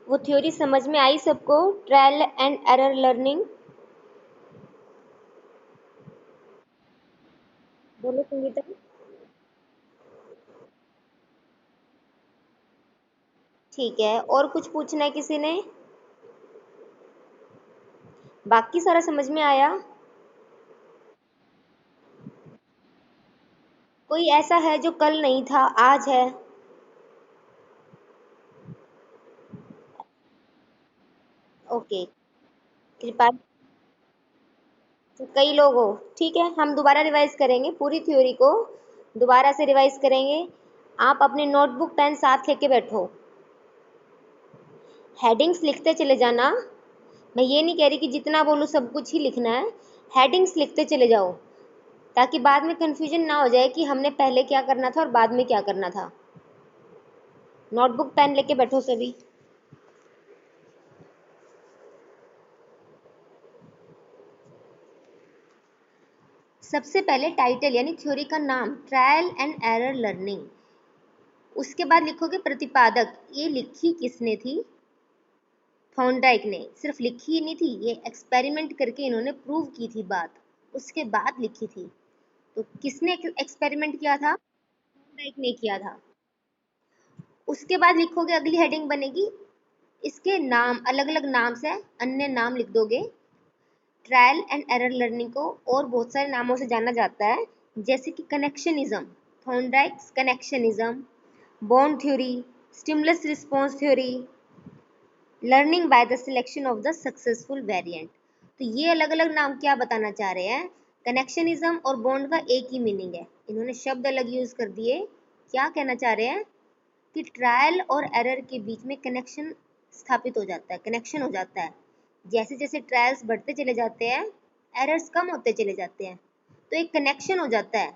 वो थ्योरी समझ में आई सबको? Trial and error learning. बोलो संगीता। ठीक है, और कुछ पूछना है किसी ने? बाकी सारा समझ में आया? कोई ऐसा है जो कल नहीं था आज है? ओके। कृपा। तो कई लोग हो। ठीक है, हम दोबारा रिवाइज करेंगे पूरी थ्योरी को। दोबारा से रिवाइज करेंगे। आप अपनी नोटबुक पेन साथ लेके बैठो। हेडिंग्स लिखते चले जाना। मैं ये नहीं कह रही कि जितना बोलूँ सब कुछ ही लिखना है। हेडिंग्स लिखते चले जाओ, ताकि बाद में कंफ्यूजन ना हो जाए कि हमने पहले क्या करना था और बाद में क्या करना था। नोटबुक पेन लेके बैठो सभी। सबसे पहले टाइटल यानी थ्योरी का नाम, ट्रायल एंड एरर लर्निंग। उसके बाद लिखोगे प्रतिपादक। ये लिखी किसने थी? थॉर्नडाइक ने। सिर्फ लिखी ही नहीं थी, ये एक्सपेरिमेंट करके इन्होंने प्रूव की थी बात, उसके बाद लिखी थी। तो किसने एक्सपेरिमेंट किया था? थॉर्नडाइक ने किया था। उसके बाद लिखोगे, अगली हेडिंग बनेगी इसके नाम, अलग अलग नाम से अन्य नाम लिख दोगे। ट्रायल एंड एरर लर्निंग को और बहुत सारे नामों से जाना जाता है, जैसे कि connectionism, Thorndike's connectionism, bond theory, stimulus response theory, learning by the selection of the successful variant. तो ये अलग अलग नाम क्या बताना चाह रहे हैं? कनेक्शनिज्म और बॉन्ड का एक ही मीनिंग है, इन्होंने शब्द अलग यूज कर दिए। क्या कहना चाह रहे हैं कि ट्रायल और एरर के बीच में कनेक्शन स्थापित हो जाता है, कनेक्शन हो जाता है। जैसे जैसे ट्रायल्स बढ़ते चले जाते हैं, एरर्स कम होते चले जाते हैं, तो एक कनेक्शन हो जाता है।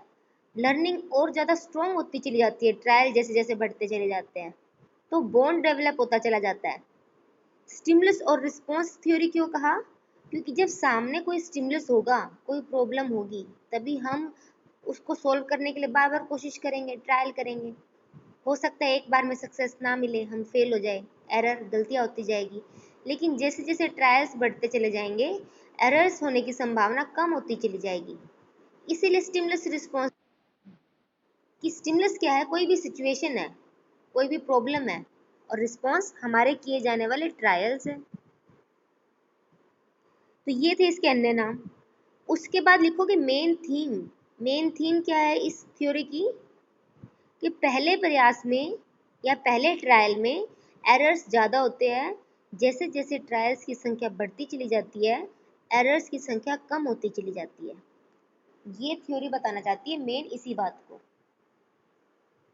लर्निंग और ज़्यादा स्ट्रॉन्ग होती चली जाती है, ट्रायल जैसे जैसे बढ़ते चले जाते हैं, तो बॉन्ड डेवलप होता चला जाता है। स्टिमुलस और रिस्पॉन्स थ्योरी क्यों कहा? क्योंकि जब सामने कोई स्टिमुलस होगा, कोई प्रॉब्लम होगी, तभी हम उसको सोल्व करने के लिए बार बार कोशिश करेंगे, ट्रायल करेंगे। हो सकता है एक बार में सक्सेस ना मिले, हम फेल हो जाए, एरर, गलतियाँ होती जाएगी। लेकिन जैसे जैसे ट्रायल्स बढ़ते चले जाएंगे, एरर्स होने की संभावना कम होती चली जाएगी। इसीलिए स्टिमुलस रिस्पॉन्स, कि स्टिमुलस क्या है? कोई भी सिचुएशन है, कोई भी प्रॉब्लम है, और रिस्पॉन्स हमारे किए जाने वाले ट्रायल्स है। तो ये थे इसके अन्य नाम। उसके बाद लिखोगे मेन थीम। मेन थीम क्या है इस थ्योरी की? कि पहले प्रयास में या पहले ट्रायल में एरर्स ज़्यादा होते हैं, जैसे जैसे ट्रायल्स की संख्या बढ़ती चली जाती है, एरर्स की संख्या कम होती चली जाती है। ये थ्योरी बताना चाहती है मेन इसी बात को।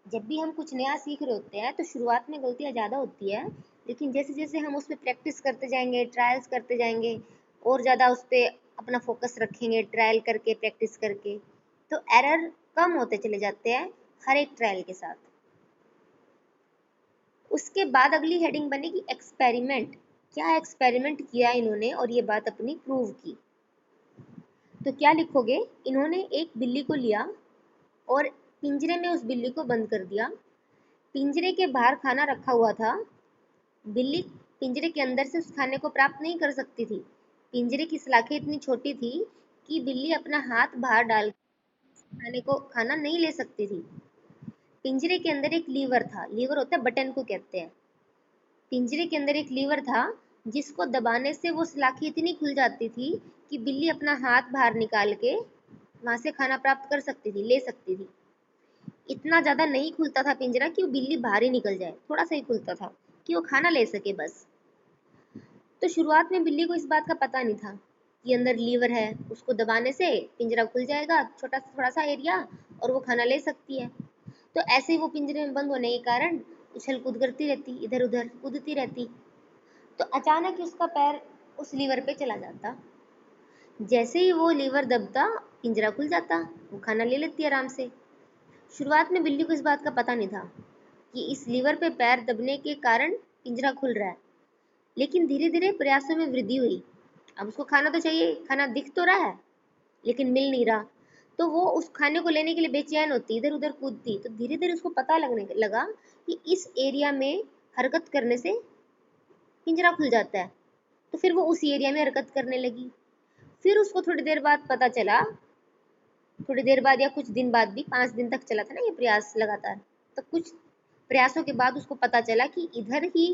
जब भी हम कुछ नया सीख रहे होते हैं तो शुरुआत में गलतियाँ ज़्यादा होती है, लेकिन जैसे जैसे हम उस पर प्रैक्टिस करते जाएंगे, ट्रायल्स करते जाएंगे, और ज़्यादा उस पर अपना फोकस रखेंगे, ट्रायल करके, प्रैक्टिस करके, तो एरर कम होते चले जाते हैं हर एक ट्रायल के साथ। उसके बाद अगली हेडिंग बनेगी एक्सपेरिमेंट। क्या एक्सपेरिमेंट किया इन्होंने और ये बात अपनी प्रूव की? तो क्या लिखोगे? इन्होंने एक बिल्ली को लिया और पिंजरे में उस बिल्ली को बंद कर दिया। पिंजरे के बाहर खाना रखा हुआ था। बिल्ली पिंजरे के अंदर से उस खाने को प्राप्त नहीं कर सकती थी। पिंजरे की सलाखें इतनी छोटी थी कि बिल्ली अपना हाथ बाहर डाल खाने को खाना नहीं ले सकती थी। पिंजरे के अंदर एक लीवर था, लीवर होता है बटन को कहते हैं। पिंजरे के अंदर एक लीवर था, जिसको दबाने से वो सलाखें इतनी खुल जाती थी कि बिल्ली अपना हाथ बाहर निकाल के वहां से खाना प्राप्त कर सकती थी, ले सकती थी। इतना ज़्यादा नहीं खुलता था पिंजरा कि वो बिल्ली बाहर ही निकल जाए, थोड़ा सा ही खुलता था कि वो खाना ले सके बस। तो शुरुआत में बिल्ली को इस बात का पता नहीं था कि अंदर लीवर है, उसको दबाने से पिंजरा खुल जाएगा, छोटा सा थोड़ा सा एरिया, और वो खाना ले सकती है। तो ऐसे ही वो पिंजरे में बंद होने के कारण उछल कूद करती रहती, इधर उधर कूदती रहती। तो अचानक ही उसका पैर उस लीवर पे चला जाता। जैसे ही वो लीवर दबता, पिंजरा खुल जाता, वो खाना ले लेती आराम से। शुरुआत में बिल्ली को इस बात का पता नहीं था कि इस लीवर पे पैर दबने के कारण पिंजरा खुल रहा है। लेकिन धीरे धीरे प्रयासों में वृद्धि हुई। अब उसको खाना तो चाहिए, खाना दिख तो रहा है लेकिन मिल नहीं रहा। तो वो उस खाने को लेने के लिए बेचैन होती, इधर उधर कूदती। तो धीरे धीरे उसको पता लगने लगा कि इस एरिया में हरकत करने से पिंजरा खुल जाता है। तो फिर वो उस एरिया में हरकत करने लगी। फिर उसको थोड़ी देर बाद पता चला, थोड़ी देर बाद या कुछ दिन बाद भी, 5 दिन तक चला था ना ये प्रयास लगातार, तो कुछ प्रयासों के बाद उसको पता चला कि इधर ही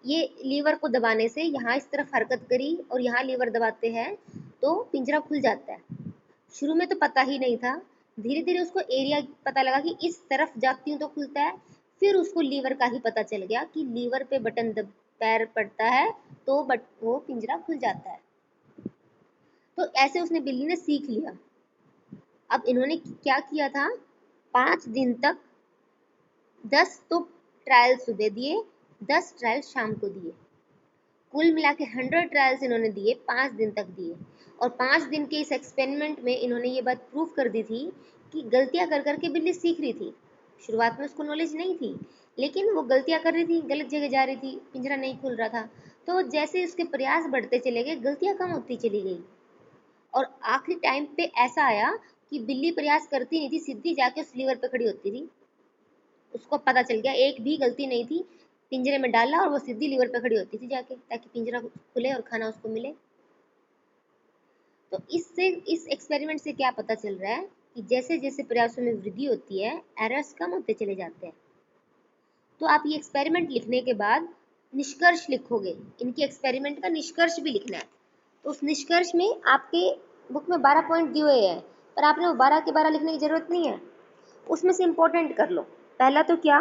ये लीवर को दबाने से यहाँ इस तरफ हरकत करी और यहाँ लीवर दबाते हैं तो पिंजरा खुल जाता है। शुरू में तो पता ही नहीं था, धीरे धीरे उसको एरिया पता लगा कि इस तरफ जाती हूँ तो खुलता है। फिर उसको लीवर का ही पता चल गया कि लीवर पे बटन दब पैर पड़ता है तो वो पिंजरा खुल जाता है। तो ऐसे उसने बिल्ली ने सीख लिया। अब इन्होंने क्या किया था, 5 दिन तक 10 तो ट्रायल सुबह दिए, 10 ट्रायल शाम को दिए। कुल मिला के 100 ट्रायल्स इन्होंने दिए, 5 दिन तक दिए। और 5 दिन के इस एक्सपेरिमेंट में इन्होंने ये बात प्रूव कर दी थी कि गलतियां कर करके बिल्ली सीख रही थी। शुरुआत में उसको नॉलेज नहीं थी, लेकिन वो गलतियां कर रही थी, गलत जगह जा रही थी, पिंजरा नहीं खुल रहा था। तो जैसे उसके प्रयास बढ़ते चले गए, गलतियां कम होती चली गई और आखिरी टाइम पे ऐसा आया कि बिल्ली प्रयास करती नहीं थी, सीधी जाके उस लीवर पे खड़ी होती थी। उसको पता चल गया एक भी गलती नहीं थी, पिंजरे में डाला और वो सीधी लीवर पे खड़ी होती थी जाके, ताकि पिंजरा खुले और खाना उसको मिले। तो इससे, इस एक्सपेरिमेंट से क्या पता चल रहा है कि जैसे जैसे प्रयासों में वृद्धि होती है, एरर्स कम होते चले जाते हैं। तो आप ये एक्सपेरिमेंट लिखने के बाद निष्कर्ष लिखोगे, इनके एक्सपेरिमेंट का निष्कर्ष भी लिखना है। तो उस निष्कर्ष में आपके बुक में 12 पॉइंट दिए हुए हैं, पर आपने वो 12 के 12 लिखने की जरूरत नहीं है, उसमें से इम्पोर्टेंट कर लो। पहला तो क्या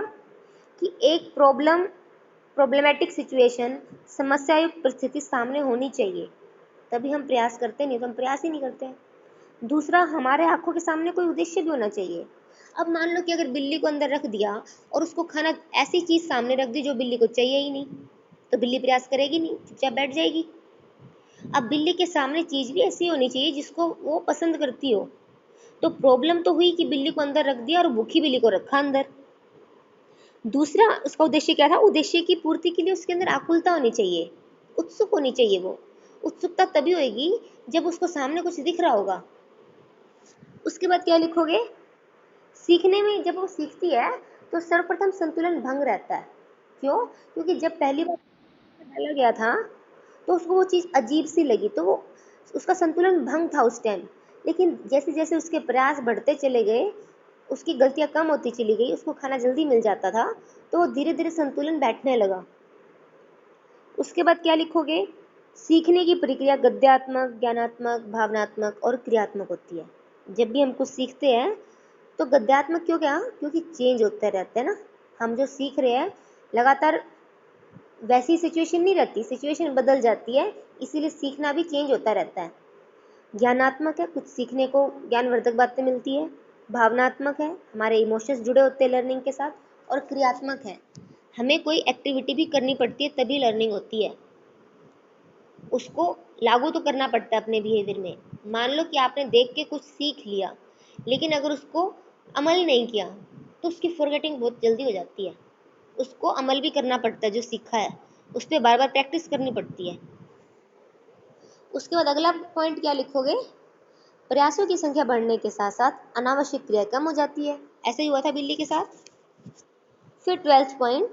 कि एक प्रॉब्लमेटिक सिचुएशन, समस्यायुक्त परिस्थिति सामने होनी चाहिए, तभी हम प्रयास करते, नहीं तो हम प्रयास ही नहीं करते। दूसरा, हमारे आंखों के सामने कोई उद्देश्य भी होना चाहिए। अब मान लो कि अगर बिल्ली को अंदर रख दिया और उसको खाना, ऐसी चीज सामने रख दी जो बिल्ली को चाहिए ही नहीं, तो बिल्ली प्रयास करेगी नहीं, चुपचाप बैठ जाएगी। अब बिल्ली के सामने चीज भी ऐसी होनी चाहिए जिसको वो पसंद करती हो। तो प्रॉब्लम तो हुई कि बिल्ली को अंदर रख दिया और भूखी बिल्ली को रखा अंदर। दूसरा उसका उद्देश्य क्या था, उद्देश्य की पूर्ति के लिए उसके अंदर आकुलता होनी चाहिए, उत्सुक होनी चाहिए। वो उत्सुकता तभी होगी जब उसको सामने कुछ दिख रहा होगा। उसके बाद क्या लिखोगे, सीखने में जब वो सीखती है तो सर्वप्रथम संतुलन भंग रहता है। क्यों? क्योंकि जब पहली बार डाला गया था तो उसको वो चीज़ अजीब सी लगी, तो वो उसका संतुलन भंग था उस टाइम। लेकिन जैसे जैसे उसके प्रयास बढ़ते चले गए, उसकी गलतियां कम होती चली गई, उसको खाना जल्दी मिल जाता था, तो वो धीरे धीरे संतुलन बैठने लगा। उसके बाद क्या लिखोगे, सीखने की प्रक्रिया गद्यात्मक, ज्ञानात्मक, भावनात्मक और क्रियात्मक होती है। जब भी हम कुछ सीखते हैं तो गद्यात्मक क्यों, क्या? क्योंकि चेंज होते रहते हैं ना, हम जो सीख रहे हैं लगातार वैसी सिचुएशन नहीं रहती, सिचुएशन बदल जाती है, इसीलिए सीखना भी चेंज होता रहता है। ज्ञानात्मक है, कुछ सीखने को ज्ञानवर्धक बातें मिलती है। भावनात्मक है, हमारे इमोशंस जुड़े होते हैं लर्निंग के साथ। और क्रियात्मक है, हमें कोई एक्टिविटी भी करनी पड़ती है तभी लर्निंग होती है, उसको लागू तो करना पड़ता है अपने बिहेवियर में। मान लो कि आपने देख के कुछ सीख लिया, लेकिन अगर उसको अमल नहीं किया तो उसकी फॉरगेटिंग बहुत जल्दी हो जाती है। उसको अमल भी करना पड़ता है, जो सीखा है उस पर बार बार प्रैक्टिस करनी पड़ती है। उसके बाद अगला पॉइंट क्या लिखोगे, प्रयासों की संख्या बढ़ने के साथ साथ अनावश्यक क्रिया कम हो जाती है। ऐसा ही हुआ था बिल्ली के साथ। फिर 12th पॉइंट,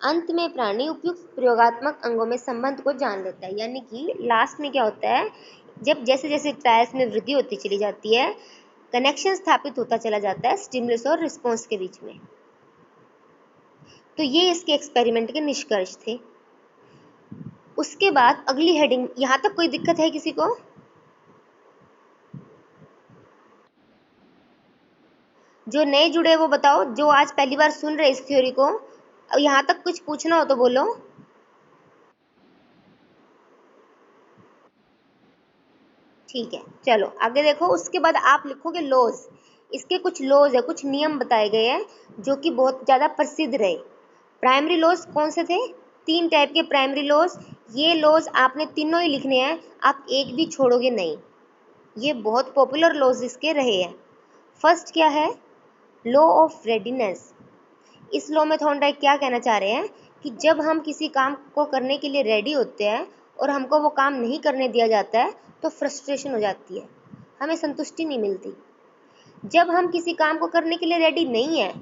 अंत में प्राणी उपयुक्त प्रयोगात्मक अंगों में संबंध को जान लेता है। यानी कि लास्ट में क्या होता है, जब जैसे जैसे ट्रायल्स में वृद्धि होती चली जाती है, कनेक्शन स्थापित होता चला जाता है स्टिमुलस और रिस्पॉन्स के बीच में। तो ये इसके एक्सपेरिमेंट के निष्कर्ष थे। उसके बाद अगली हेडिंग, यहाँ तक कोई दिक्कत है किसी को? जो नए जुड़े वो बताओ, जो आज पहली बार सुन रहे इस थ्योरी को, अब यहाँ तक कुछ पूछना हो तो बोलो। ठीक है, चलो आगे देखो। उसके बाद आप लिखोगे लॉज। इसके कुछ लॉज है, कुछ नियम बताए गए हैं जो कि बहुत ज़्यादा प्रसिद्ध रहे। प्राइमरी लॉज कौन से थे? 3 टाइप के प्राइमरी लॉज। ये लॉज आपने तीनों ही लिखने हैं, आप एक भी छोड़ोगे नहीं। ये बहुत पॉपुलर लॉज इसके रहे हैं। फर्स्ट क्या है, लॉ ऑफ रेडीनेस। इस लॉ में थॉर्नडाइक क्या कहना चाह रहे हैं कि जब हम किसी काम को करने के लिए रेडी होते हैं और हमको वो काम नहीं करने दिया जाता है तो फ्रस्ट्रेशन हो जाती है, हमें संतुष्टि नहीं मिलती। जब हम किसी काम को करने के लिए रेडी नहीं है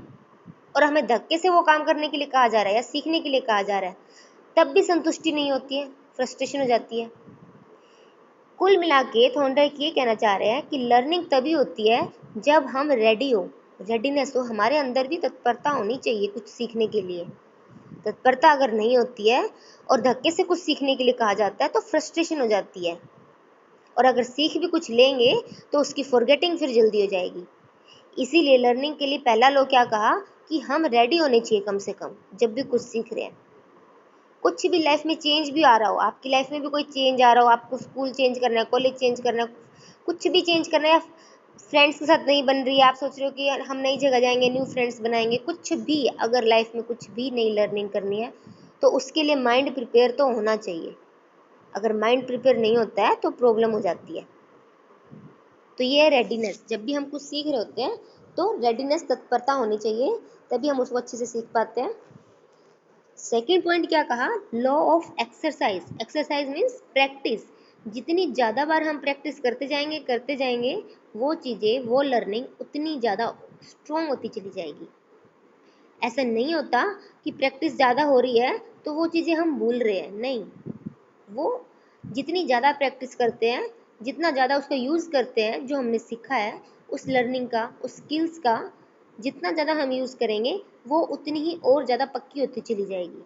और हमें धक्के से वो काम करने के लिए कहा जा रहा है या सीखने के लिए कहा जा रहा है, तब भी संतुष्टि नहीं होती है, फ्रस्ट्रेशन हो जाती है। कुल मिला के थॉर्नडाइक ये कहना चाह रहे हैं कि लर्निंग तभी होती है जब हम रेडी हो, रेडीनेस हो, हमारे अंदर भी तत्परता होनी चाहिए कुछ सीखने के लिए। तत्परता अगर नहीं होती है और धक्के से कुछ सीखने के लिए कहा जाता है तो फ्रस्ट्रेशन हो जाती है, और अगर सीख भी कुछ लेंगे तो उसकी फॉरगेटिंग फिर जल्दी हो जाएगी। इसीलिए लर्निंग के लिए पहला लो क्या कहा कि हम रेडी होने चाहिए कम से कम जब भी कुछ सीख रहे हैं। कुछ भी लाइफ में चेंज भी आ रहा हो, आपकी लाइफ में भी कोई चेंज आ रहा हो, आपको स्कूल चेंज करना है, कॉलेज चेंज करना है, कुछ भी चेंज करना है, फ्रेंड्स के साथ नहीं बन रही है, आप सोच रहे हो कि हम नई जगह जाएंगे, न्यू फ्रेंड्स बनाएंगे, कुछ भी अगर लाइफ में कुछ भी नई लर्निंग करनी है तो उसके लिए माइंड प्रिपेयर तो होना चाहिए। अगर माइंड प्रिपेयर नहीं होता है तो प्रॉब्लम हो जाती है। तो ये है रेडीनेस। जब भी हम कुछ सीख रहे होते हैं तो रेडीनेस, तत्परता होनी चाहिए, तभी हम उसको अच्छे से सीख पाते हैं। सेकेंड पॉइंट क्या कहा, law of exercise. Exercise means practice. जितनी ज़्यादा बार हम प्रैक्टिस करते जाएंगे वो चीज़ें, वो लर्निंग उतनी ज़्यादा स्ट्रॉन्ग होती चली जाएगी। ऐसा नहीं होता कि प्रैक्टिस ज़्यादा हो रही है तो वो चीज़ें हम भूल रहे हैं, नहीं। वो जितनी ज़्यादा प्रैक्टिस करते हैं, जितना ज़्यादा उसका यूज़ करते हैं, जो हमने सीखा है उस लर्निंग का, उस स्किल्स का जितना ज़्यादा हम यूज़ करेंगे वो उतनी ही और ज़्यादा पक्की होती चली जाएगी।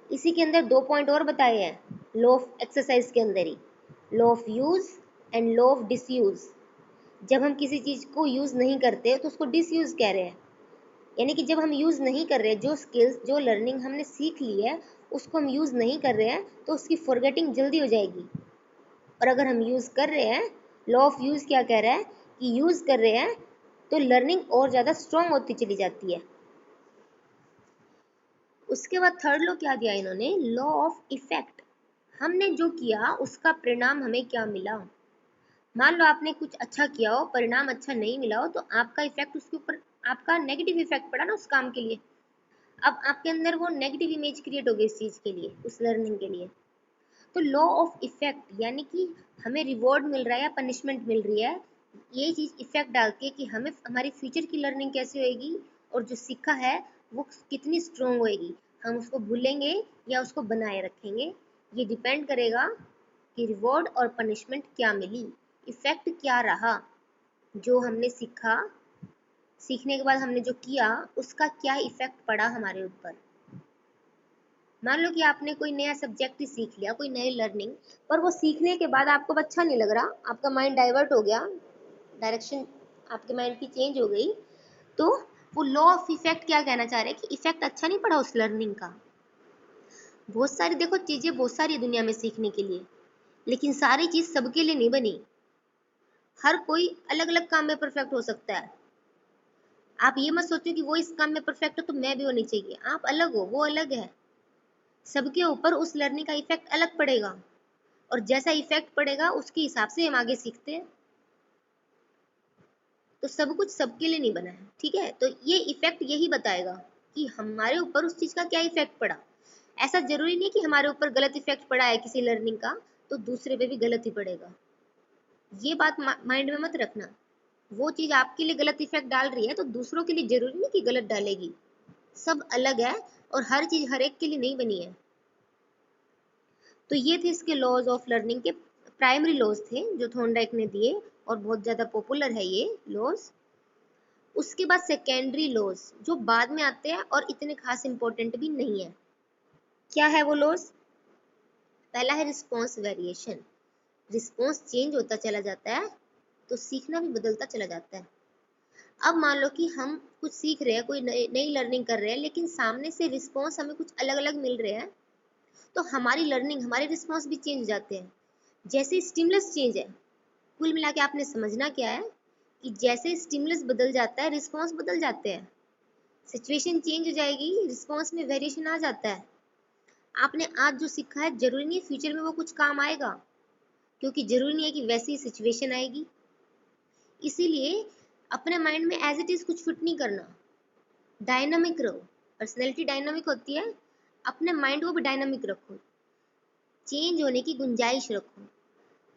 इसी के अंदर 2 पॉइंट और बताए हैं लॉ ऑफ एक्सरसाइज के अंदर ही, law of use and law of disuse. जब हम किसी चीज़ को यूज़ नहीं करते तो उसको डिसयूज़ कह रहे हैं, यानी कि जब हम यूज़ नहीं कर रहे, जो स्किल्स, जो लर्निंग हमने सीख ली है उसको हम यूज़ नहीं कर रहे हैं तो उसकी फॉरगेटिंग जल्दी हो जाएगी। और अगर हम यूज़ कर रहे हैं, लॉ ऑफ यूज़ क्या कह रहा है कि यूज़ कर रहे हैं तो लर्निंग और ज़्यादा स्ट्रॉन्ग होती चली जाती है। उसके बाद थर्ड लॉ क्या दिया इन्होंने, लॉ ऑफ इफेक्ट। हमने जो किया उसका परिणाम हमें क्या मिला। मान लो आपने कुछ अच्छा किया हो, परिणाम अच्छा नहीं मिला हो, तो आपका इफेक्ट उसके ऊपर, आपका नेगेटिव इफेक्ट पड़ा ना उस काम के लिए। अब आपके अंदर वो नेगेटिव इमेज क्रिएट हो गई इस चीज़ के लिए, उस लर्निंग के लिए। तो लॉ ऑफ इफेक्ट यानी कि हमें रिवॉर्ड मिल रहा है या पनिशमेंट मिल रही है, ये चीज़ इफेक्ट डालती है कि हमें हमारी फ्यूचर की लर्निंग कैसी होएगी और जो सीखा है वो कितनी स्ट्रोंग होएगी, हम उसको भूलेंगे या उसको बनाए रखेंगे। ये डिपेंड करेगा कि रिवॉर्ड और पनिशमेंट क्या मिली, इफेक्ट क्या रहा, जो हमने सीखा, सीखने के बाद हमने जो किया उसका क्या इफेक्ट पड़ा हमारे ऊपर। मान लो कि आपने कोई नया सब्जेक्ट ही सीख लिया, कोई नई लर्निंग, पर वो सीखने के बाद आपको अच्छा नहीं लग रहा, आपका माइंड डाइवर्ट हो गया, डायरेक्शन आपके माइंड की चेंज हो गई, तो वो लॉ ऑफ इफेक्ट क्या कहना चाह रहे हैं कि इफेक्ट अच्छा नहीं पड़ा उस लर्निंग का। बहुत सारी देखो चीज़ें, बहुत सारी दुनिया में सीखने के लिए, लेकिन सारी चीज़ सबके लिए नहीं बनी। हर कोई अलग अलग काम में परफेक्ट हो सकता है। आप ये मत सोचो कि वो इस काम में परफेक्ट है तो मैं भी होनी चाहिए, आप अलग हो, वो अलग है। सबके ऊपर उस लर्निंग का इफेक्ट अलग पड़ेगा, और जैसा इफेक्ट पड़ेगा उसके हिसाब से हम आगे सीखते हैं। तो सब कुछ सबके लिए नहीं बना है, ठीक है। तो ये इफेक्ट यही बताएगा कि हमारे ऊपर उस चीज का क्या इफेक्ट पड़ा। ऐसा जरूरी नहीं कि हमारे ऊपर गलत इफेक्ट पड़ा है किसी लर्निंग का तो दूसरे पे भी गलत ही पड़ेगा। ये बात माइंड में मत रखना। वो चीज आपके लिए गलत इफेक्ट डाल रही है तो दूसरों के लिए जरूरी नहीं कि गलत डालेगी। सब अलग है और हर चीज हर एक के लिए नहीं बनी है। तो ये थे इसके लॉज ऑफ लर्निंग के प्राइमरी लॉज थे जो थॉर्नडाइक ने दिए, और बहुत ज़्यादा पॉपुलर है ये लॉज। उसके बाद सेकेंडरी लॉज जो बाद में आते हैं और इतने खास इंपॉर्टेंट भी नहीं है। क्या है वो लॉज? पहला है रिस्पॉन्स वेरिएशन। रिस्पॉन्स चेंज होता चला जाता है तो सीखना भी बदलता चला जाता है। अब मान लो कि हम कुछ सीख रहे हैं, कोई नई लर्निंग कर रहे हैं, लेकिन सामने से रिस्पॉन्स हमें कुछ अलग अलग मिल रहे हैं, तो हमारी लर्निंग, हमारे रिस्पॉन्स भी चेंज हो जाते हैं। जैसे स्टिमुलस चेंज है, कुल मिला के आपने समझना क्या है कि जैसे स्टिमुलस बदल जाता है रिस्पॉन्स बदल जाते हैं। सिचुएशन चेंज हो जाएगी, रिस्पॉन्स में वेरिएशन आ जाता है। आपने आज जो सीखा है जरूरी नहीं फ्यूचर में वो कुछ काम आएगा, क्योंकि जरूरी नहीं है कि वैसी सिचुएशन आएगी। इसीलिए अपने माइंड में एज इट इज कुछ फिट नहीं करना, डायनामिक रहो। पर्सनैलिटी डायनामिक होती है, अपने माइंड को भी डायनामिक रखो, चेंज होने की गुंजाइश रखो।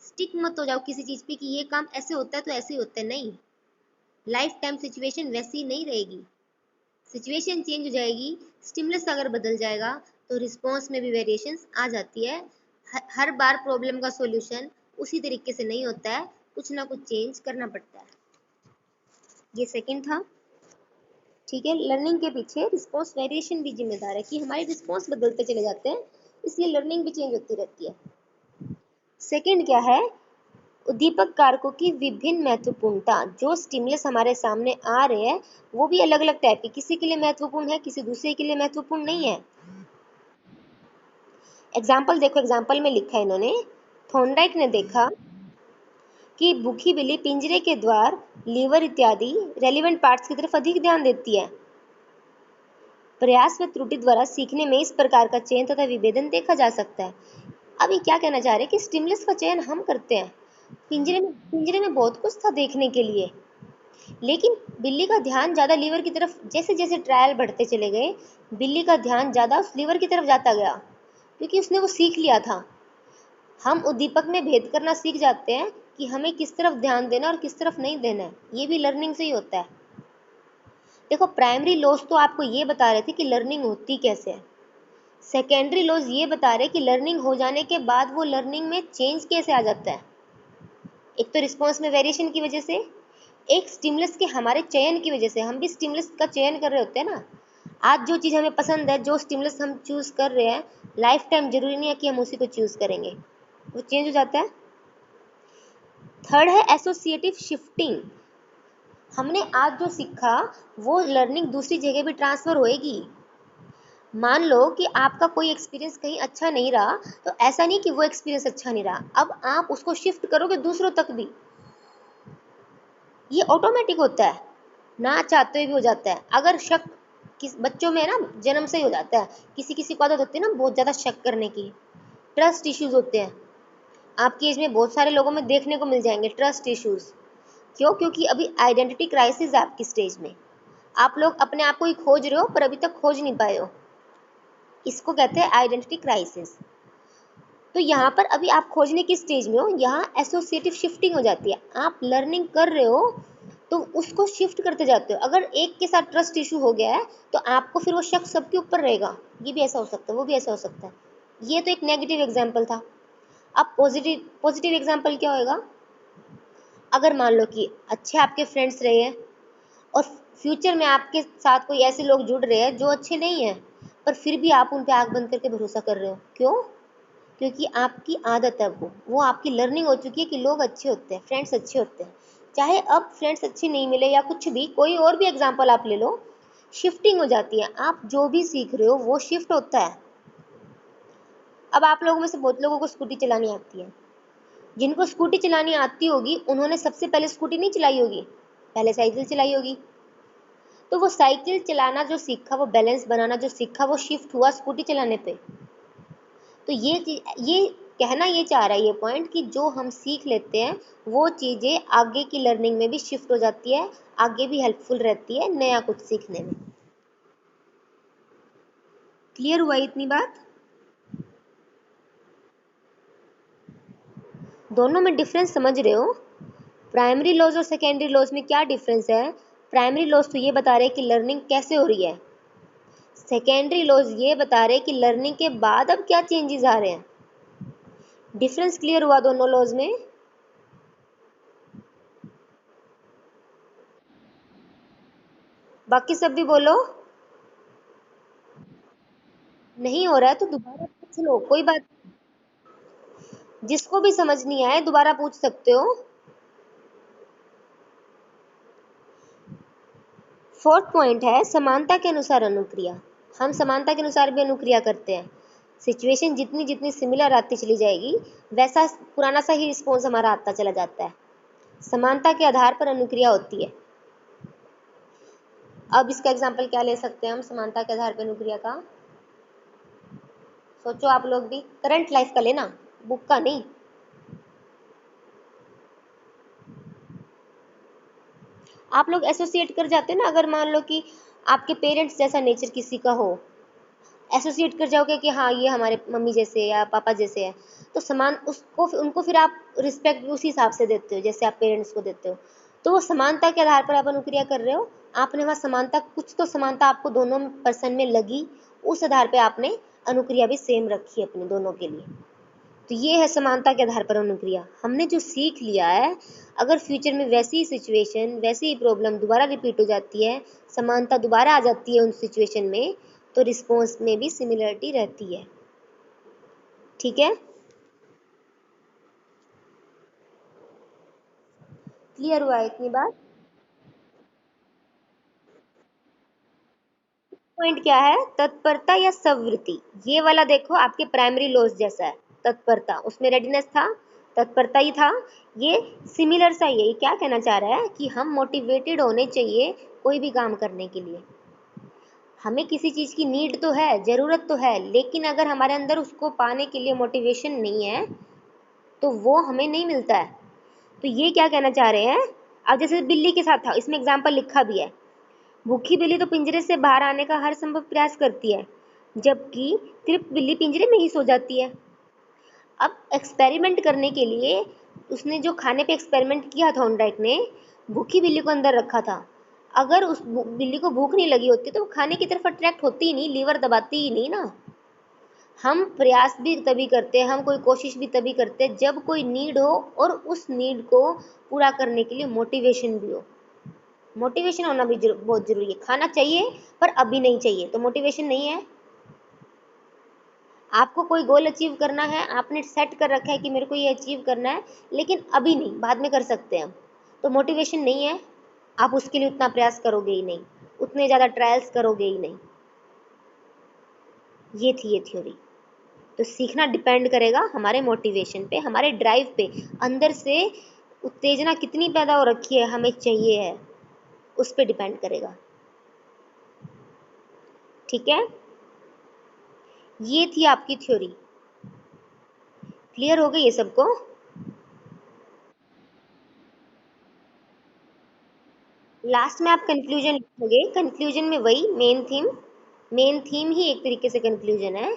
स्टिक मत हो जाओ किसी चीज़ पे कि ये काम ऐसे होता है तो ऐसे ही होता है, नहीं। लाइफ टाइम सिचुएशन वैसी नहीं रहेगी, सिचुएशन चेंज हो जाएगी, स्टिमुलस अगर बदल जाएगा तो रिस्पॉन्स में भी वेरिएशंस आ जाती है। हर बार प्रॉब्लम का सॉल्यूशन उसी तरीके से नहीं होता है, कुछ ना कुछ चेंज करना पड़ता है। ये सेकंड था। ठीक है, लर्निंग के पीछे रिस्पॉन्स वेरिएशन भी जिम्मेदार है कि हमारे रिस्पॉन्स बदलते चले जाते हैं, इसलिए लर्निंग भी चेंज होती रहती है। सेकंड क्या है, उद्दीपक कारकों की विभिन्न महत्वपूर्णता। जो स्टिमुलस हमारे सामने आ रहे हैं वो भी अलग अलग टाइप के, किसी के लिए महत्वपूर्ण है, किसी दूसरे के लिए महत्वपूर्ण नहीं है। एग्जाम्पल देखो, एग्जाम्पल में लिखा है इन्होंने, थॉर्नडाइक ने देखा कि भूखी बिल्ली पिंजरे के द्वार, लीवर इत्यादि रेलिवेंट पार्ट्स की तरफ अधिक ध्यान देती है। प्रयास व त्रुटि द्वारा सीखने में इस प्रकार का चयन तथा विभेदन देखा जा सकता है। अब ये क्या कहना चाह रहे हैं कि स्टिमुलस का चयन हम करते हैं। पिंजरे में बहुत कुछ था देखने के लिए, लेकिन बिल्ली का ध्यान ज़्यादा लीवर की तरफ, जैसे जैसे ट्रायल बढ़ते चले गए बिल्ली का ध्यान ज़्यादा उस लीवर की तरफ जाता गया, क्योंकि उसने वो सीख लिया था। हम उद्दीपक में भेद करना सीख जाते हैं कि हमें किस तरफ ध्यान देना और किस तरफ नहीं देना है। ये भी लर्निंग से ही होता है। देखो, प्राइमरी लॉज तो आपको ये बता रहे थे कि लर्निंग होती कैसे है। सेकेंडरी लॉज ये बता रहे कि लर्निंग हो जाने के बाद वो लर्निंग में चेंज कैसे आ जाता है। एक तो रिस्पॉन्स में वेरिएशन की वजह से, एक स्टिमुलस के हमारे चयन की वजह से। हम भी स्टिमुलस का चयन कर रहे होते हैं ना। आज जो चीज़ हमें पसंद है, जो स्टिमुलस हम चूज़ कर रहे हैं, लाइफ टाइम जरूरी नहीं है कि हम उसी को चूज़ करेंगे, वो चेंज हो जाता है। थर्ड है एसोसिएटिव शिफ्टिंग। हमने आज जो सीखा वो लर्निंग दूसरी जगह भी ट्रांसफ़र होएगी। मान लो कि आपका कोई एक्सपीरियंस कहीं अच्छा नहीं रहा, तो ऐसा नहीं कि वो एक्सपीरियंस अच्छा नहीं रहा, अब आप उसको शिफ्ट करोगे दूसरों तक भी। ये ऑटोमेटिक होता है, ना चाहते हुए भी हो जाता है। अगर शक किस बच्चों में ना जन्म से ही हो जाता है, किसी किसी को आदत होती है ना बहुत ज़्यादा शक करने की, ट्रस्ट इश्यूज होते हैं। आपकी एज में बहुत सारे लोगों में देखने को मिल जाएंगे ट्रस्ट इश्यूज। क्यों? क्योंकि अभी आइडेंटिटी क्राइसिस है आपकी स्टेज में। आप लोग अपने आप को ही खोज रहे हो पर अभी तक खोज नहीं पाए हो, इसको कहते हैं आइडेंटिटी क्राइसिस। तो यहाँ पर अभी आप खोजने की स्टेज में हो, यहाँ एसोसिएटिव शिफ्टिंग हो जाती है। आप लर्निंग कर रहे हो तो उसको शिफ्ट करते जाते हो। अगर एक के साथ ट्रस्ट इशू हो गया है तो आपको फिर वो शक सबके ऊपर रहेगा, ये भी ऐसा हो सकता है, वो भी ऐसा हो सकता है। ये तो एक नेगेटिव एग्जाम्पल था। अब पॉजिटिव पॉजिटिव एग्जाम्पल क्या होएगा? अगर मान लो कि अच्छे आपके फ्रेंड्स रहे हैं और फ्यूचर में आपके साथ कोई ऐसे लोग जुड़ रहे हैं जो अच्छे नहीं हैं, पर फिर भी आप उन पर आँख बंद करके भरोसा कर रहे हो। क्यों? क्योंकि आपकी आदत है, वो आपकी लर्निंग हो चुकी है कि लोग अच्छे होते हैं, फ्रेंड्स अच्छे होते हैं। चाहे अब फ्रेंड्स अच्छे नहीं मिले या कुछ भी, कोई और भी एग्जाम्पल आप ले लो, शिफ्टिंग हो जाती है। आप जो भी सीख रहे हो वो शिफ्ट होता है। अब आप लोगों में से बहुत लोगों को स्कूटी चलानी आती है। जिनको स्कूटी चलानी आती होगी उन्होंने सबसे पहले स्कूटी नहीं चलाई होगी, पहले साइकिल चलाई होगी। तो वो साइकिल चलाना जो सीखा, वो बैलेंस बनाना जो सीखा, वो शिफ्ट हुआ स्कूटी चलाने पे। तो ये कहना ये चाह रहा है ये पॉइंट कि जो हम सीख लेते हैं वो चीज़ें आगे की लर्निंग में भी शिफ्ट हो जाती है, आगे भी हेल्पफुल रहती है नया कुछ सीखने में। क्लियर हुआ इतनी बात? दोनों में डिफरेंस समझ रहे हो? प्राइमरी लॉज और सेकेंडरी लॉज में क्या डिफरेंस है? प्राइमरी लॉज तो ये बता रहे हैं कि लर्निंग कैसे हो रही है, सेकेंडरी लॉज ये बता रहे हैं कि लर्निंग के बाद अब क्या चेंजेस आ रहे हैं। डिफरेंस क्लियर हुआ दोनों लॉज में? बाकी सब भी बोलो। नहीं हो रहा है तो दोबारा पूछ लो, कोई बात। जिसको भी समझ नहीं आए दोबारा पूछ सकते हो। फोर्थ पॉइंट है समानता के अनुसार अनुक्रिया। हम समानता के अनुसार भी अनुक्रिया करते हैं। सिचुएशन जितनी जितनी सिमिलर आती चली जाएगी वैसा पुराना सा ही रिस्पॉन्स हमारा आता चला जाता है। समानता के आधार पर अनुक्रिया होती है। अब इसका एग्जाम्पल क्या ले सकते हैं हम समानता के आधार पर अनुक्रिया का? सोचो आप लोग भी, करंट लाइफ का लेना, बुक का नहीं। आप लोग एसोसिएट कर जाते हैं ना, अगर मान लो कि आपके पेरेंट्स जैसा नेचर किसी का हो, एसोसिएट कर जाओगे कि हाँ ये हमारे मम्मी जैसे या पापा जैसे है, तो समान उसको उनको फिर आप रिस्पेक्ट उसी हिसाब से देते हो जैसे आप पेरेंट्स को देते हो। तो वो समानता के आधार पर आप अनुक्रिया कर रहे हो। आपने वहाँ समानता, कुछ तो समानता आपको दोनों पर्सन में लगी, उस आधार पर आपने अनुक्रिया भी सेम रखी है अपने दोनों के लिए। तो ये है समानता के आधार पर अनुक्रिया। हमने जो सीख लिया है, अगर फ्यूचर में वैसी ही सिचुएशन, वैसी ही प्रॉब्लम दोबारा रिपीट हो जाती है, समानता दोबारा आ जाती है उन सिचुएशन में, तो रिस्पॉन्स में भी सिमिलरिटी रहती है। ठीक है, क्लियर हुआ है इतनी बात? पॉइंट क्या है, तत्परता या सवृत्ति। ये वाला देखो आपके प्राइमरी लॉज जैसा है, तत्परता, उसमें रेडीनेस था, तत्परता ही था। ये सिमिलर सा ही है। ये क्या कहना चाह रहा है कि हम मोटिवेटेड होने चाहिए कोई भी काम करने के लिए। हमें किसी चीज़ की नीड तो है, ज़रूरत तो है, लेकिन अगर हमारे अंदर उसको पाने के लिए मोटिवेशन नहीं है तो वो हमें नहीं मिलता है। तो ये क्या कहना चाह रहे हैं, अब जैसे बिल्ली के साथ था, इसमें एग्जाम्पल लिखा भी है, भूखी बिल्ली तो पिंजरे से बाहर आने का हर संभव प्रयास करती है, जबकि तृप्त बिल्ली पिंजरे में ही सो जाती है। अब एक्सपेरिमेंट करने के लिए उसने जो खाने पे एक्सपेरिमेंट किया था थॉर्नडाइक ने, भूखी बिल्ली को अंदर रखा था। अगर उस बिल्ली को भूख नहीं लगी होती तो वो खाने की तरफ अट्रैक्ट होती ही नहीं, लीवर दबाती ही नहीं ना। हम प्रयास भी तभी करते हैं, हम कोई कोशिश भी तभी करते हैं जब कोई नीड हो और उस नीड को पूरा करने के लिए मोटिवेशन भी हो। मोटिवेशन होना भी बहुत जरूरी है। खाना चाहिए पर अभी नहीं चाहिए तो मोटिवेशन नहीं है। आपको कोई गोल अचीव करना है, आपने सेट कर रखा है कि मेरे को ये अचीव करना है, लेकिन अभी नहीं, बाद में कर सकते हैं, तो मोटिवेशन नहीं है। आप उसके लिए उतना प्रयास करोगे ही नहीं, उतने ज़्यादा ट्रायल्स करोगे ही नहीं। ये थी ये थ्योरी। तो सीखना डिपेंड करेगा हमारे मोटिवेशन पे, हमारे ड्राइव पे, अंदर से उत्तेजना कितनी पैदा हो रखी है, हमें चाहिए है, उस पर डिपेंड करेगा। ठीक है, ये थी आपकी थ्योरी। क्लियर हो गई ये सबको? लास्ट में आप कंक्लूजन लिखोगे, कंक्लूजन में वही मेन थीम, मेन थीम ही एक तरीके से कंक्लूजन है।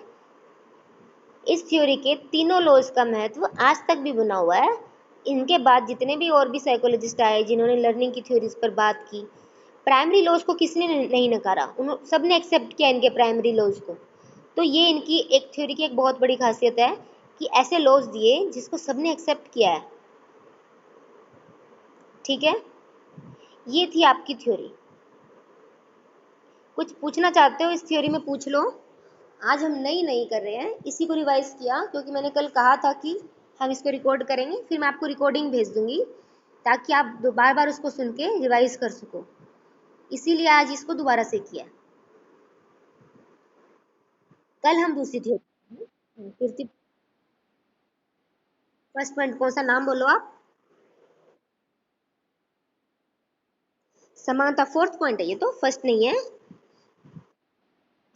इस थ्योरी के तीनों लॉज का महत्व आज तक भी बना हुआ है। इनके बाद जितने भी और भी साइकोलॉजिस्ट आए जिन्होंने लर्निंग की थ्योरीज पर बात की, प्राइमरी लॉज को किसने नहीं नकारा, उन सबने एक्सेप्ट किया इनके प्राइमरी लॉज को। तो ये इनकी एक थ्योरी की एक बहुत बड़ी खासियत है कि ऐसे लॉज दिए जिसको सबने एक्सेप्ट किया है। ठीक है, ये थी आपकी थ्योरी। कुछ पूछना चाहते हो इस थ्योरी में पूछ लो। आज हम नई नहीं कर रहे हैं, इसी को रिवाइज किया क्योंकि मैंने कल कहा था कि हम इसको रिकॉर्ड करेंगे, फिर मैं आपको रिकॉर्डिंग भेज दूंगी ताकि आप बार बार उसको सुन के रिवाइज कर सको, इसीलिए आज इसको दोबारा से किया। कल हम दूसरी थ्योरी फिर। फर्स्ट पॉइंट कौन सा, नाम बोलो आप? समानता फोर्थ पॉइंट है, ये तो फर्स्ट नहीं है।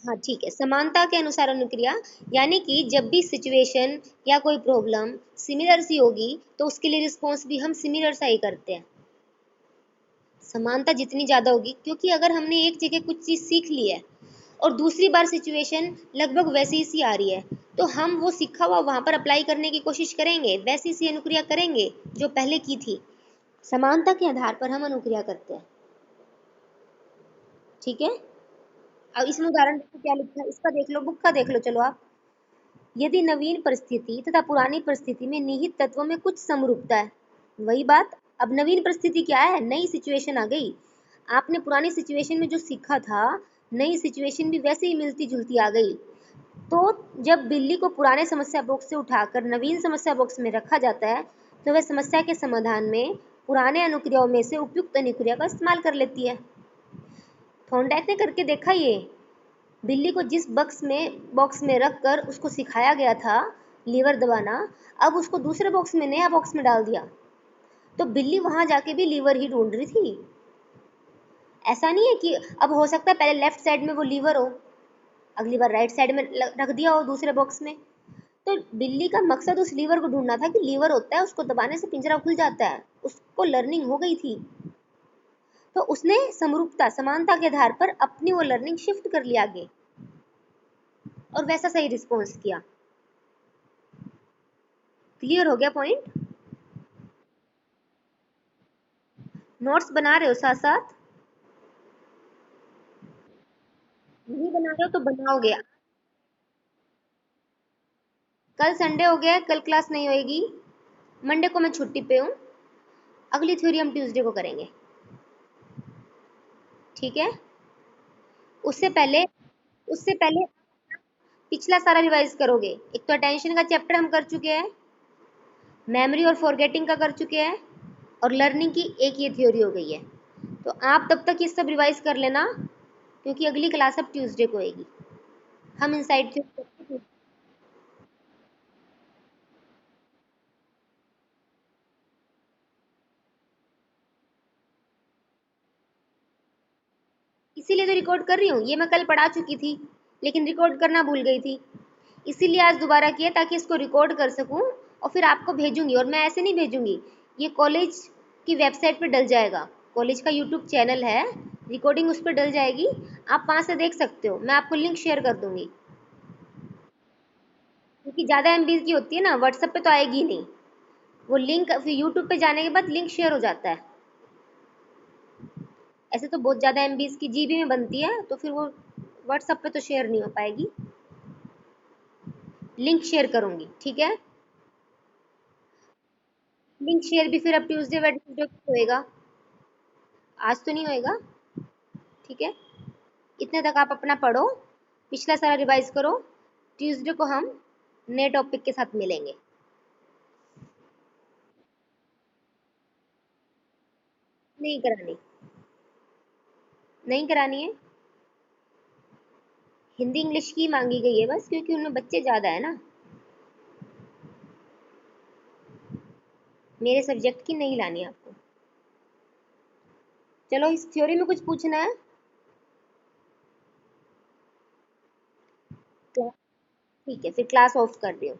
हाँ ठीक है, समानता के अनुसार अनुक्रिया, यानी कि जब भी सिचुएशन या कोई प्रॉब्लम सिमिलर सी होगी तो उसके लिए रिस्पॉन्स भी हम सिमिलर सा ही करते हैं। समानता जितनी ज़्यादा होगी, क्योंकि अगर हमने एक जगह कुछ चीज़ सीख ली है और दूसरी बार सिचुएशन लगभग वैसी सी आ रही है, तो हम वो सीखा हुआ वहाँ पर अप्लाई करने की कोशिश करेंगे, वैसी सी अनुक्रिया करेंगे जो पहले की थी। समानता के आधार पर हम अनुक्रिया करते हैं। ठीक है, अब इसमें उदाहरण देखो क्या लिखा है, इसका देख लो, बुक का देख लो चलो आप। यदि नवीन परिस्थिति तथा पुरानी परिस्थिति में निहित तत्वों में कुछ समरूपता है, वही बात। अब नवीन परिस्थिति क्या है, नई सिचुएशन आ गई, आपने पुरानी सिचुएशन में जो सीखा था, नई सिचुएशन भी वैसे ही मिलती जुलती आ गई। तो जब बिल्ली को पुराने समस्या बॉक्स से उठाकर नवीन समस्या बॉक्स में रखा जाता है, तो वह समस्या के समाधान में पुराने अनुक्रियाओं में से उपयुक्त अनुक्रिया का इस्तेमाल कर लेती है। थॉर्नडाइक ने करके देखा ये, बिल्ली को जिस बॉक्स में रख कर उसको सिखाया गया था लीवर दबाना, अब उसको दूसरे बॉक्स में, नया बॉक्स में डाल दिया, तो बिल्ली वहां जाके भी लीवर ही ढूंढ रही थी। ऐसा नहीं है कि अब हो सकता है पहले लेफ्ट साइड में वो लीवर हो, अगली बार राइट साइड में रख दिया हो दूसरे बॉक्स में। तो बिल्ली का मकसद उस लीवर को ढूंढना था कि लीवर होता है, उसको दबाने से पिंजरा खुल जाता है, उसको लर्निंग हो गई थी। तो उसने समरूपता, समानता के आधार पर अपनी वो लर्निंग शिफ्ट कर लिया आगे और वैसा सही रिस्पॉन्स किया। क्लियर हो गया पॉइंट? नोट्स बना रहे हो साथ साथ? नहीं बना रहे हो तो बनाओगे। कल संडे हो गया है, कल क्लास नहीं होएगी। मंडे को मैं छुट्टी पे हूँ। अगली थ्योरी हम ट्यूसडे को करेंगे, ठीक है। उससे पहले उससे पहले पिछला सारा रिवाइज करोगे। एक तो अटेंशन का चैप्टर हम कर चुके हैं, मेमोरी और फॉरगेटिंग का कर चुके हैं, और लर्निंग की एक ये थ्योरी हो गई है। तो आप तब तक ये सब रिवाइज कर लेना, क्योंकि अगली क्लास अब ट्यूसडे को आएगी। हम इनसाइड थ्योरी, इसीलिए तो रिकॉर्ड कर रही हूँ। ये मैं कल पढ़ा चुकी थी, लेकिन रिकॉर्ड करना भूल गई थी, इसीलिए आज दोबारा किया ताकि इसको रिकॉर्ड कर सकूँ और फिर आपको भेजूंगी। और मैं ऐसे नहीं भेजूंगी, ये कॉलेज की वेबसाइट पे डल जाएगा। कॉलेज का यूट्यूब चैनल है, रिकॉर्डिंग उस पर डल जाएगी, आप वहाँ से देख सकते हो। मैं आपको लिंक शेयर कर दूंगी, क्योंकि ज़्यादा एमबी की होती है ना, व्हाट्सएप पे तो आएगी ही नहीं। वो लिंक फिर यूट्यूब पे जाने के बाद लिंक शेयर हो जाता है। ऐसे तो बहुत ज़्यादा एमबी की जीबी में बनती है, तो फिर वो व्हाट्सएप पे तो शेयर नहीं हो पाएगी। लिंक शेयर करूंगी, ठीक है। लिंक शेयर भी फिर अब ट्यूसडे वेडनेसडे को होएगा, आज तो नहीं होएगा, ठीक है। इतने तक आप अपना पढ़ो, पिछला सारा रिवाइज करो। ट्यूसडे को हम नए टॉपिक के साथ मिलेंगे। नहीं करानी, नहीं करानी है। हिंदी इंग्लिश की मांगी गई है बस, क्योंकि उनमें बच्चे ज़्यादा है ना। मेरे सब्जेक्ट की नहीं लानी है आपको। चलो, इस थ्योरी में कुछ पूछना है? ठीक है, फिर क्लास ऑफ कर रही हूँ।